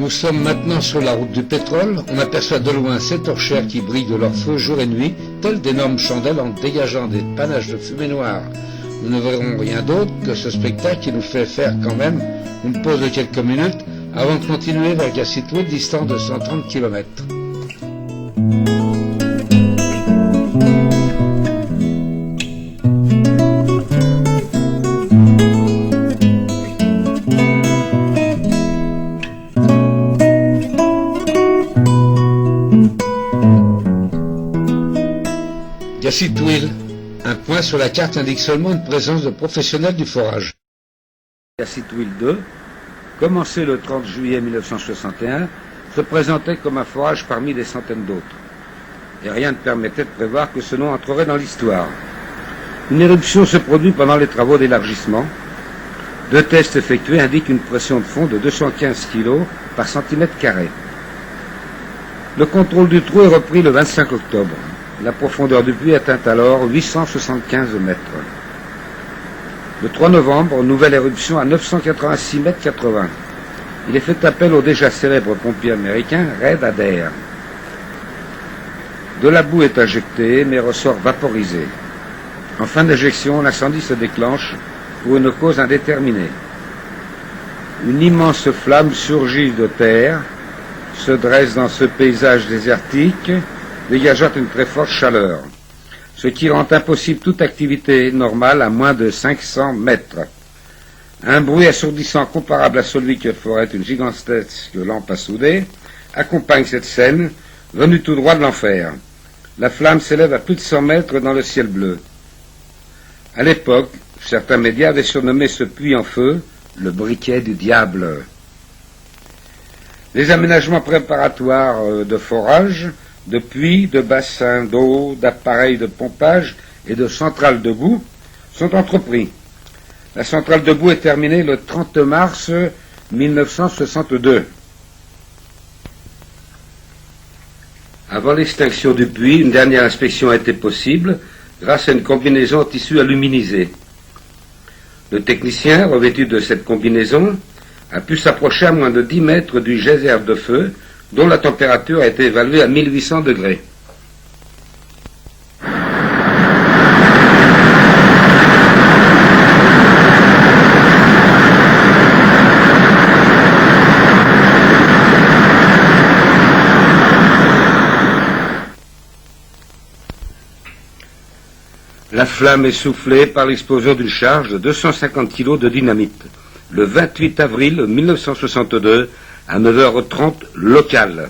Nous sommes maintenant sur la route du pétrole. On aperçoit de loin ces torchères qui brillent de leur feu jour et nuit, telles d'énormes chandelles en dégageant des panaches de fumée noire. Nous ne verrons rien d'autre que ce spectacle qui nous fait faire quand même une pause de quelques minutes avant de continuer vers Gassitwil, distant de 130 km. Gassitwil, un point sur la carte indique seulement une présence de professionnels du forage. Gassitwil 2, commencé le 30 juillet 1961, se présentait comme un forage parmi des centaines d'autres. Et rien ne permettait de prévoir que ce nom entrerait dans l'histoire. Une éruption se produit pendant les travaux d'élargissement. Deux tests effectués indiquent une pression de fond de 215 kg par centimètre carré. Le contrôle du trou est repris le 25 octobre. La profondeur du puits atteint alors 875 mètres. Le 3 novembre, nouvelle éruption à 986 mètres 80. Il est fait appel au déjà célèbre pompier américain Red Adair. De la boue est injectée, mais ressort vaporisée. En fin d'injection, l'incendie se déclenche pour une cause indéterminée. Une immense flamme surgit de terre, se dresse dans ce paysage désertique, dégageant une très forte chaleur, ce qui rend impossible toute activité normale à moins de 500 mètres. Un bruit assourdissant comparable à celui que ferait une gigantesque lampe à souder accompagne cette scène, venue tout droit de l'enfer. La flamme s'élève à plus de 100 mètres dans le ciel bleu. À l'époque, certains médias avaient surnommé ce puits en feu le briquet du diable. Les aménagements préparatoires de forage, de puits, de bassins d'eau, d'appareils de pompage et de centrales de boue sont entrepris. La centrale de boue est terminée le 30 mars 1962. Avant l'extinction du puits, une dernière inspection a été possible grâce à une combinaison en tissu aluminisé. Le technicien, revêtu de cette combinaison, a pu s'approcher à moins de 10 mètres du geyser de feu dont la température a été évaluée à 1800 degrés. La flamme est soufflée par l'explosion d'une charge de 250 kg de dynamite, le 28 avril 1962, à 9h30 locale.